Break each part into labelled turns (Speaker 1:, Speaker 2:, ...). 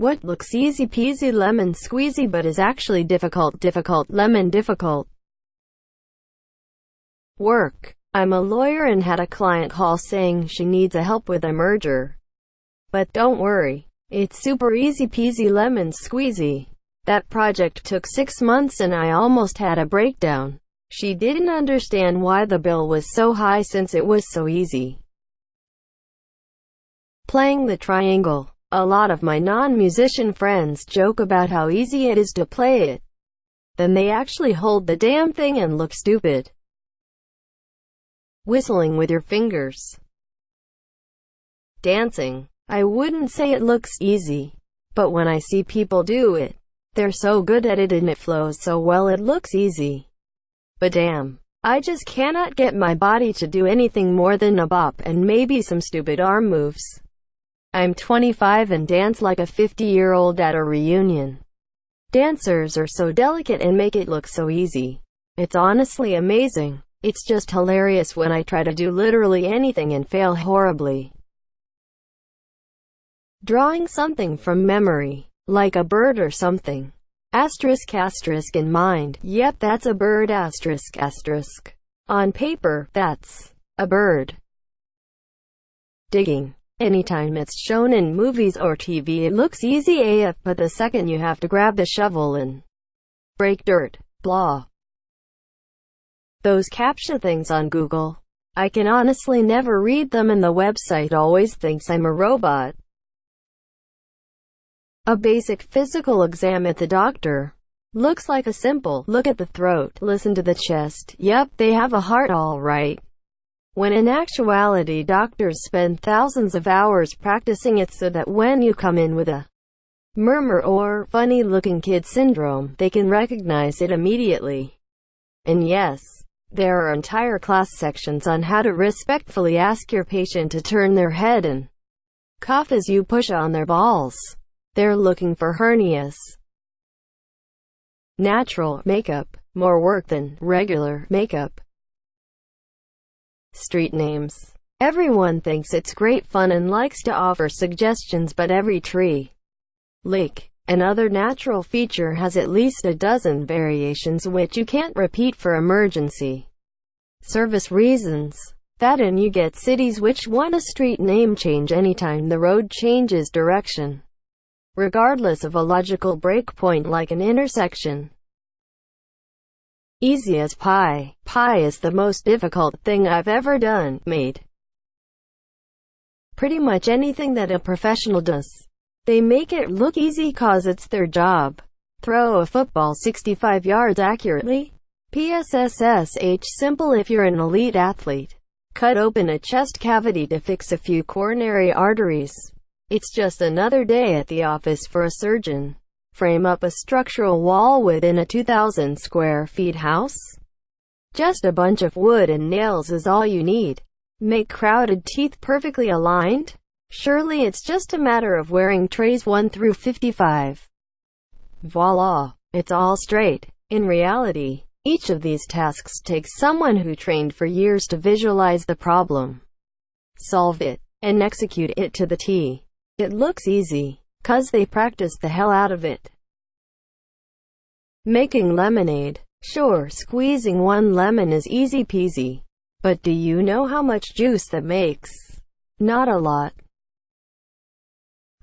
Speaker 1: What looks easy peasy lemon squeezy but is actually difficult lemon difficult. Work. I'm a lawyer and had a client call saying she needs a help with a merger. But don't worry. It's super easy peasy lemon squeezy. That project took 6 months and I almost had a breakdown. She didn't understand why the bill was so high since it was so easy. Playing the triangle. A lot of my non-musician friends joke about how easy it is to play it. Then they actually hold the damn thing and look stupid. Whistling with your fingers. Dancing. I wouldn't say it looks easy, but when I see people do it, they're so good at it and it flows so well it looks easy. But damn, I just cannot get my body to do anything more than a bop and maybe some stupid arm moves. I'm 25 and dance like a 50-year-old at a reunion. Dancers are so delicate and make it look so easy. It's honestly amazing. It's just hilarious when I try to do literally anything and fail horribly. Drawing something from memory, like a bird or something. Asterisk in mind. Yep, that's a bird asterisk. On paper, that's a bird. Digging. Anytime it's shown in movies or TV it looks easy AF, but the second you have to grab the shovel and break dirt, blah. Those CAPTCHA things on Google. I can honestly never read them and the website always thinks I'm a robot. A basic physical exam at the doctor. Looks like a simple look at the throat, listen to the chest. Yep, they have a heart all right. When in actuality doctors spend thousands of hours practicing it so that when you come in with a murmur or funny-looking kid syndrome, they can recognize it immediately. And yes, there are entire class sections on how to respectfully ask your patient to turn their head and cough as you push on their balls. They're looking for hernias. Natural makeup. More work than regular makeup. Street names. Everyone thinks it's great fun and likes to offer suggestions, but every tree, lake, and other natural feature has at least a dozen variations which you can't repeat for emergency service reasons. That and you get cities which want a street name change anytime the road changes direction, regardless of a logical breakpoint like an intersection. Easy as pie. Pie is the most difficult thing I've ever done, made. Pretty much anything that a professional does. They make it look easy cause it's their job. Throw a football 65 yards accurately? PSSSH simple if you're an elite athlete. Cut open a chest cavity to fix a few coronary arteries. It's just another day at the office for a surgeon. Frame up a structural wall within a 2,000 square feet house? Just a bunch of wood and nails is all you need. Make crowded teeth perfectly aligned? Surely it's just a matter of wearing trays 1 through 55. Voila! It's all straight. In reality, each of these tasks takes someone who trained for years to visualize the problem, solve it, and execute it to the T. It looks easy, 'cause they practiced the hell out of it. Making lemonade. Sure, squeezing one lemon is easy peasy. But do you know how much juice that makes? Not a lot.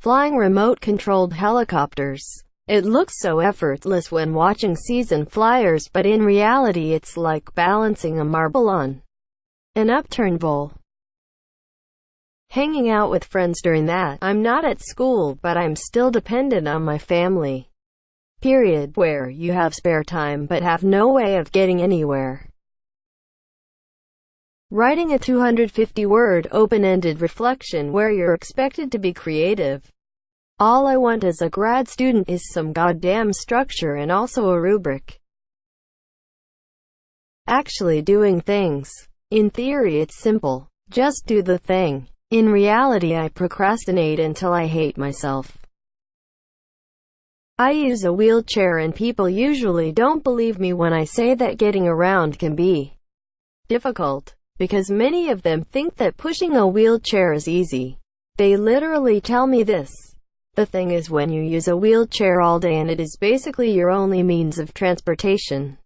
Speaker 1: Flying remote-controlled helicopters. It looks so effortless when watching seasoned flyers, but in reality it's like balancing a marble on an upturned bowl. Hanging out with friends during that. I'm not at school, but I'm still dependent on my family. Period. Where you have spare time but have no way of getting anywhere. Writing a 250-word open-ended reflection where you're expected to be creative. All I want as a grad student is some goddamn structure and also a rubric. Actually doing things. In theory it's simple. Just do the thing. In reality I procrastinate until I hate myself. I use a wheelchair and people usually don't believe me when I say that getting around can be difficult, because many of them think that pushing a wheelchair is easy. They literally tell me this. The thing is, when you use a wheelchair all day and it is basically your only means of transportation,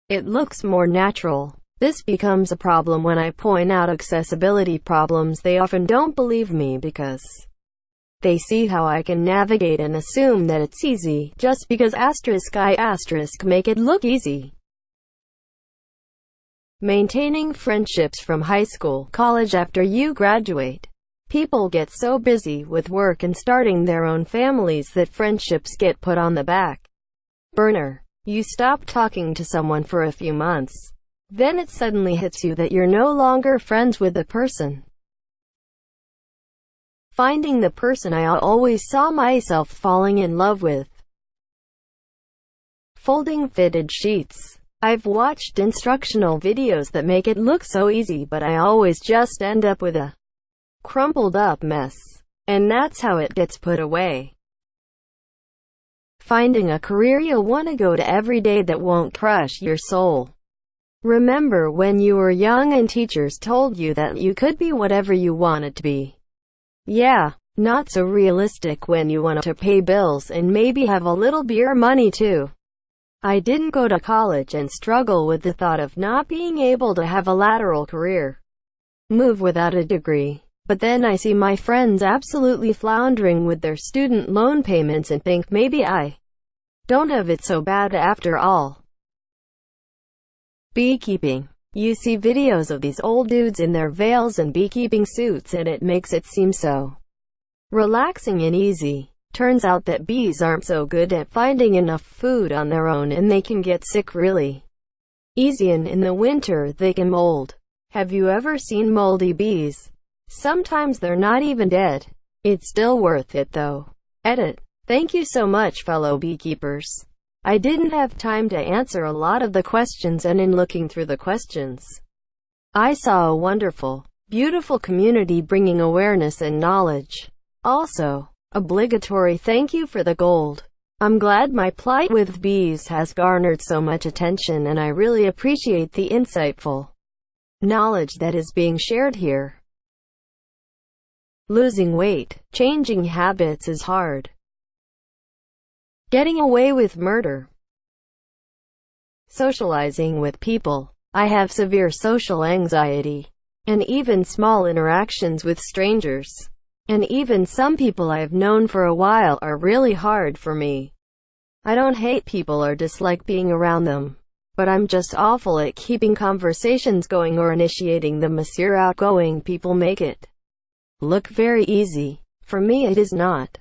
Speaker 1: it looks more natural. This becomes a problem when I point out accessibility problems. They often don't believe me because they see how I can navigate and assume that it's easy, just because I make it look easy. Maintaining friendships from high school, college. After you graduate, people get so busy with work and starting their own families that friendships get put on the back burner. You stop talking to someone for a few months. Then it suddenly hits you that you're no longer friends with the person. Finding the person I always saw myself falling in love with. Folding fitted sheets. I've watched instructional videos that make it look so easy, but I always just end up with a crumpled up mess. And that's how it gets put away. Finding a career you'll want to go to every day that won't crush your soul. Remember when you were young and teachers told you that you could be whatever you wanted to be? Yeah, not so realistic when you want to pay bills and maybe have a little beer money too. I didn't go to college and struggle with the thought of not being able to have a lateral career move without a degree. But then I see my friends absolutely floundering with their student loan payments and think maybe I don't have it so bad after all. Beekeeping. You see videos of these old dudes in their veils and beekeeping suits and it makes it seem so relaxing and easy. Turns out that bees aren't so good at finding enough food on their own and they can get sick really easy, and in the winter they can mold. Have you ever seen moldy bees? Sometimes they're not even dead. It's still worth it though. Edit. Thank you so much, fellow beekeepers. I didn't have time to answer a lot of the questions, and in looking through the questions, I saw a wonderful, beautiful community bringing awareness and knowledge. Also, obligatory thank you for the gold. I'm glad my plight with bees has garnered so much attention, and I really appreciate the insightful knowledge that is being shared here. Losing weight. Changing habits is hard. Getting away with murder. Socializing with people. I have severe social anxiety, and even small interactions with strangers, and even some people I have known for a while, are really hard for me. I don't hate people or dislike being around them, but I'm just awful at keeping conversations going or initiating them. Monsieur, outgoing people make it look very easy. For me it is not.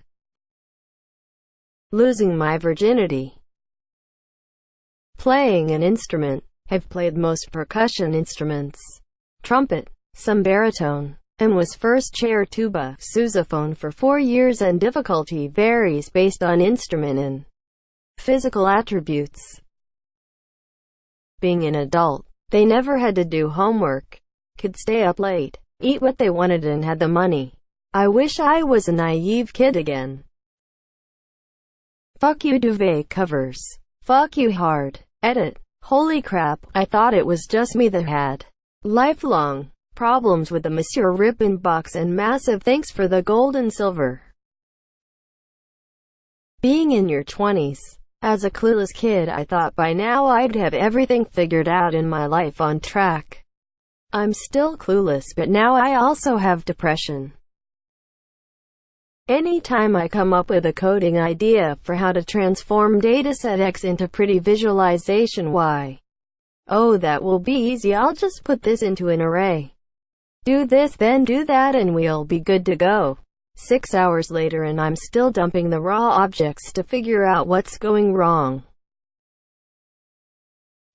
Speaker 1: Losing my virginity. Playing an instrument. I've played most percussion instruments, trumpet, some baritone, and was first chair tuba, sousaphone for 4 years, and difficulty varies based on instrument and physical attributes. Being an adult, they never had to do homework, could stay up late, eat what they wanted, and had the money. I wish I was a naive kid again. Fuck you duvet covers. Fuck you hard. Edit. Holy crap, I thought it was just me that had lifelong problems with the Monsieur Ribbon box, and massive thanks for the gold and silver. Being in your 20s. As a clueless kid, I thought by now I'd have everything figured out in my life on track. I'm still clueless, but now I also have depression. Anytime I come up with a coding idea for how to transform dataset X into pretty visualization Y, oh, that will be easy, I'll just put this into an array. Do this, then do that, and we'll be good to go. 6 hours later and I'm still dumping the raw objects to figure out what's going wrong.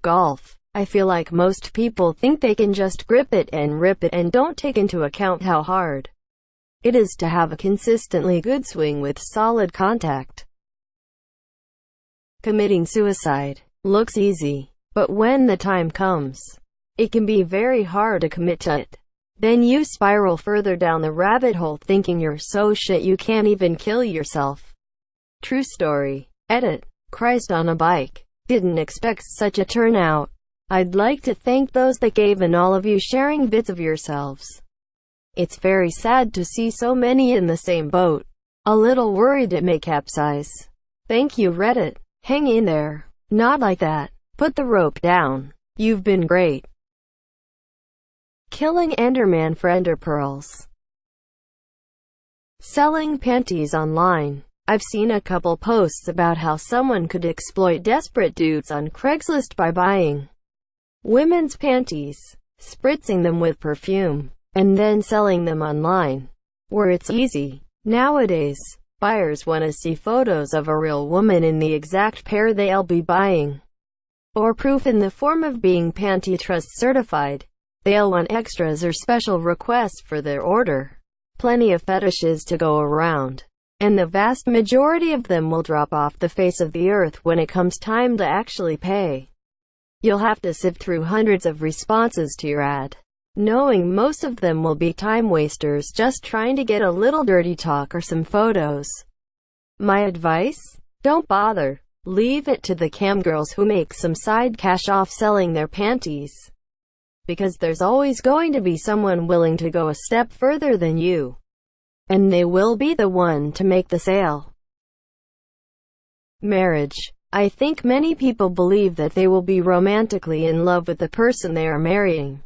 Speaker 1: Golf. I feel like most people think they can just grip it and rip it and don't take into account how hard it is to have a consistently good swing with solid contact. Committing suicide. Looks easy, but when the time comes, it can be very hard to commit to it. Then you spiral further down the rabbit hole thinking you're so shit you can't even kill yourself. True story. Edit. Christ on a bike. Didn't expect such a turnout. I'd like to thank those that gave and all of you sharing bits of yourselves. It's very sad to see so many in the same boat. A little worried it may capsize. Thank you, Reddit. Hang in there. Not like that. Put the rope down. You've been great. Killing Enderman for Ender Pearls. Selling panties online. I've seen a couple posts about how someone could exploit desperate dudes on Craigslist by buying women's panties, spritzing them with perfume, and then selling them online, where it's easy. Nowadays, buyers want to see photos of a real woman in the exact pair they'll be buying, or proof in the form of being Panty Trust certified. They'll want extras or special requests for their order. Plenty of fetishes to go around, and the vast majority of them will drop off the face of the earth when it comes time to actually pay. You'll have to sift through hundreds of responses to your ad, knowing most of them will be time wasters just trying to get a little dirty talk or some photos. My advice? Don't bother. Leave it to the camgirls who make some side cash off selling their panties. Because there's always going to be someone willing to go a step further than you. And they will be the one to make the sale. Marriage. I think many people believe that they will be romantically in love with the person they are marrying.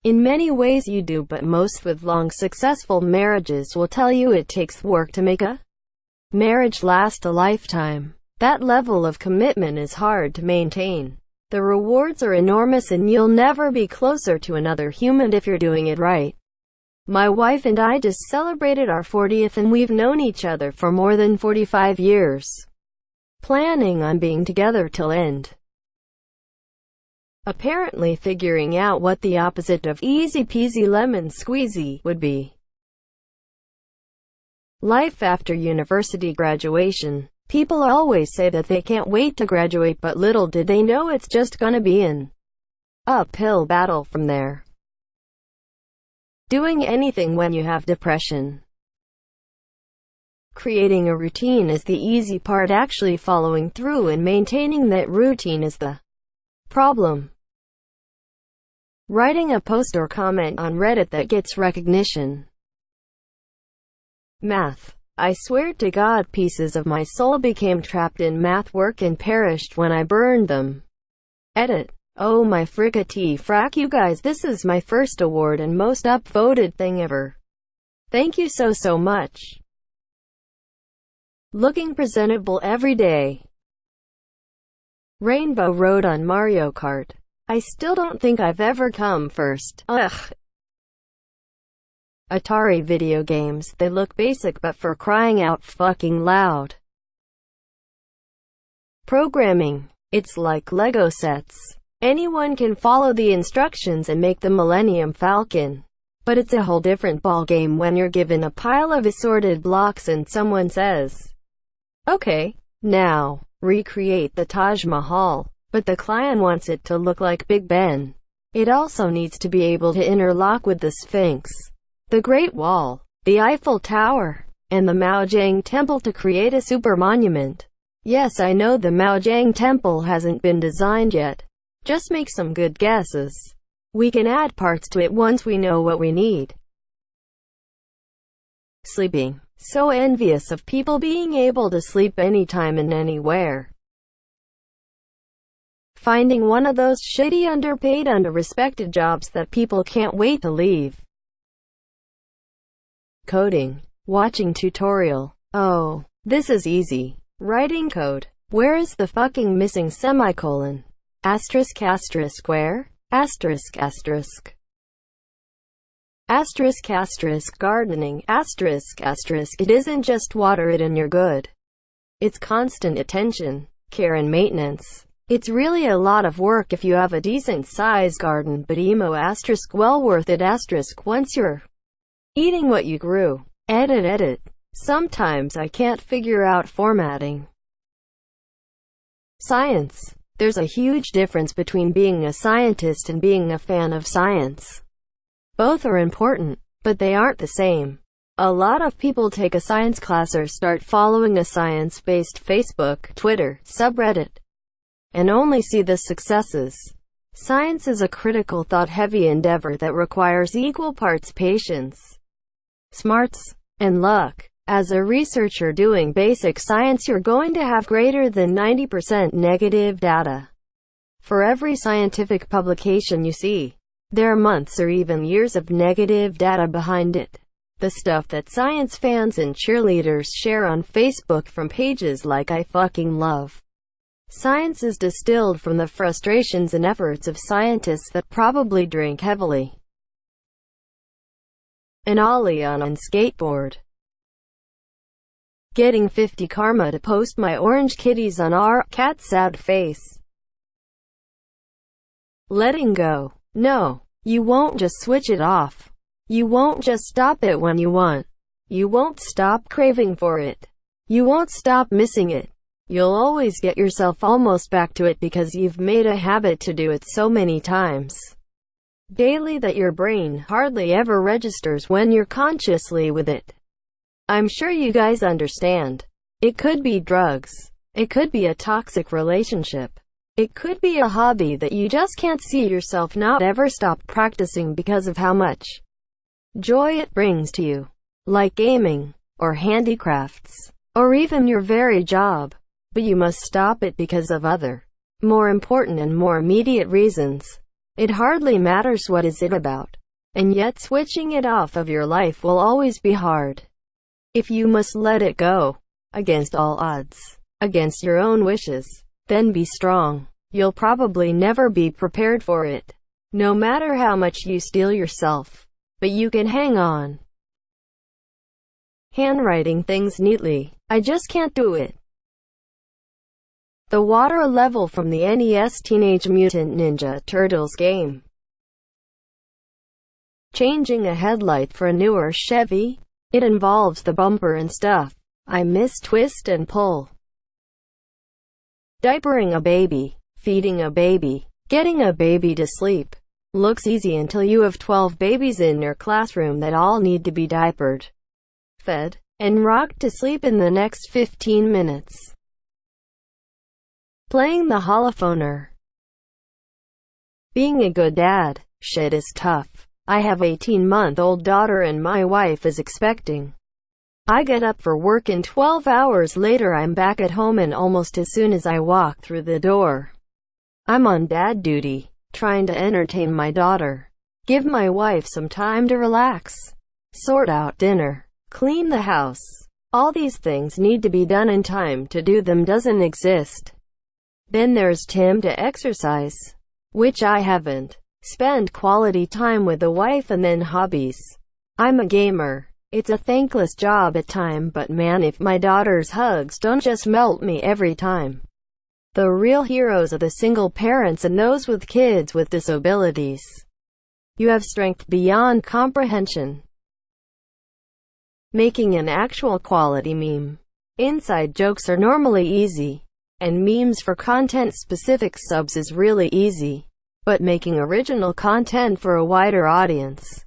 Speaker 1: In many ways you do, but most with long successful marriages will tell you it takes work to make a marriage last a lifetime. That level of commitment is hard to maintain. The rewards are enormous and you'll never be closer to another human if you're doing it right. My wife and I just celebrated our 40th and we've known each other for more than 45 years. Planning on being together till end. Apparently figuring out what the opposite of easy peasy lemon squeezy would be. Life after university graduation. People always say that they can't wait to graduate, but little did they know it's just gonna be an uphill battle from there. Doing anything when you have depression. Creating a routine is the easy part, actually following through and maintaining that routine is the problem. Writing a post or comment on Reddit that gets recognition. Math. I swear to God, pieces of my soul became trapped in math work and perished when I burned them. Edit. Oh my frickety frack, you guys, this is my first award and most upvoted thing ever. Thank you so much. Looking presentable every day. Rainbow Road on Mario Kart. I still don't think I've ever come first. Ugh. Atari video games, they look basic but for crying out fucking loud. Programming. It's like Lego sets. Anyone can follow the instructions and make the Millennium Falcon. But it's a whole different ballgame when you're given a pile of assorted blocks and someone says, okay, now, recreate the Taj Mahal. But the client wants it to look like Big Ben. It also needs to be able to interlock with the Sphinx, the Great Wall, the Eiffel Tower, and the Maojang Temple to create a super monument. Yes, I know the Maojang Temple hasn't been designed yet. Just make some good guesses. We can add parts to it once we know what we need. Sleeping. So envious of people being able to sleep anytime and anywhere. Finding one of those shitty underpaid underrespected jobs that people can't wait to leave. Coding. Watching tutorial. Oh, this is easy. Writing code. Where is the fucking missing semicolon? Asterisk asterisk where? Asterisk asterisk. Asterisk asterisk gardening. Asterisk asterisk it isn't just water it and you're good. It's constant attention, care and maintenance. It's really a lot of work if you have a decent size garden, but emo asterisk well worth it asterisk once you're eating what you grew. Edit. Sometimes I can't figure out formatting. Science. There's a huge difference between being a scientist and being a fan of science. Both are important, but they aren't the same. A lot of people take a science class or start following a science-based Facebook, Twitter, subreddit, and only see the successes. Science is a critical, thought-heavy endeavor that requires equal parts patience, smarts, and luck. As a researcher doing basic science, you're going to have greater than 90% negative data. For every scientific publication you see, there are months or even years of negative data behind it. The stuff that science fans and cheerleaders share on Facebook from pages like I fucking love science is distilled from the frustrations and efforts of scientists that probably drink heavily. An ollie on a skateboard. Getting 50 karma to post my orange kitties on our cat sad face. Letting go. No, you won't just switch it off. You won't just stop it when you want. You won't stop craving for it. You won't stop missing it. You'll always get yourself almost back to it because you've made a habit to do it so many times daily that your brain hardly ever registers when you're consciously with it. I'm sure you guys understand. It could be drugs. It could be a toxic relationship. It could be a hobby that you just can't see yourself not ever stop practicing because of how much joy it brings to you. Like gaming, or handicrafts, or even your very job. But you must stop it because of other, more important and more immediate reasons. It hardly matters what is it about. And yet switching it off of your life will always be hard. If you must let it go, against all odds, against your own wishes, then be strong. You'll probably never be prepared for it, no matter how much you steel yourself. But you can hang on. Handwriting things neatly. I just can't do it. The water level from the NES Teenage Mutant Ninja Turtles game. Changing a headlight for a newer Chevy. It involves the bumper and stuff. I miss twist and pull. Diapering a baby. Feeding a baby. Getting a baby to sleep. Looks easy until you have 12 babies in your classroom that all need to be diapered, fed, and rocked to sleep in the next 15 minutes. Playing the holophoner. Being a good dad. Shit is tough. I have an 18-month-old daughter and my wife is expecting. I get up for work and 12 hours later I'm back at home, and almost as soon as I walk through the door, I'm on dad duty, trying to entertain my daughter, give my wife some time to relax, sort out dinner, clean the house. All these things need to be done in time to do them doesn't exist. Then there's Tim to exercise, which I haven't. Spend quality time with the wife, and then hobbies. I'm a gamer. It's a thankless job at time, but man, if my daughter's hugs don't just melt me every time. The real heroes are the single parents and those with kids with disabilities. You have strength beyond comprehension. Making an actual quality meme. Inside jokes are normally easy, and memes for content-specific subs is really easy. But making original content for a wider audience,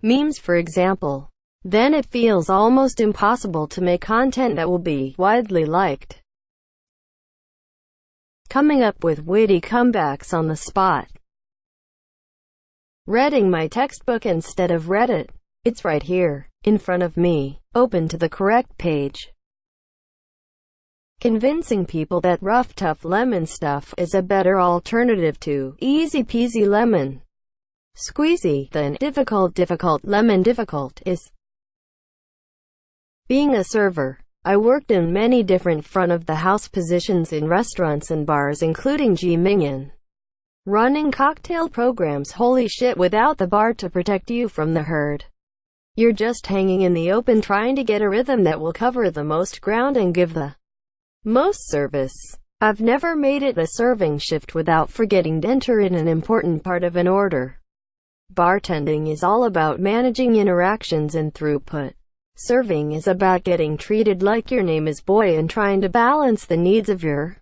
Speaker 1: memes for example, then it feels almost impossible to make content that will be widely liked. Coming up with witty comebacks on the spot. Reading my textbook instead of Reddit. It's right here, in front of me, open to the correct page. Convincing people that rough tough lemon stuff is a better alternative to easy peasy lemon squeezy than difficult lemon. Difficult is being a server. I worked in many different front of the house positions in restaurants and bars, including G-Minion. Running cocktail programs. Holy shit, without the bar to protect you from the herd, you're just hanging in the open trying to get a rhythm that will cover the most ground and give the most service. I've never made it a serving shift without forgetting to enter in an important part of an order. Bartending is all about managing interactions and throughput. Serving is about getting treated like your name is boy and trying to balance the needs of your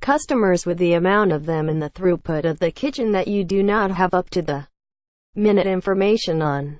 Speaker 1: customers with the amount of them and the throughput of the kitchen that you do not have up to the minute information on.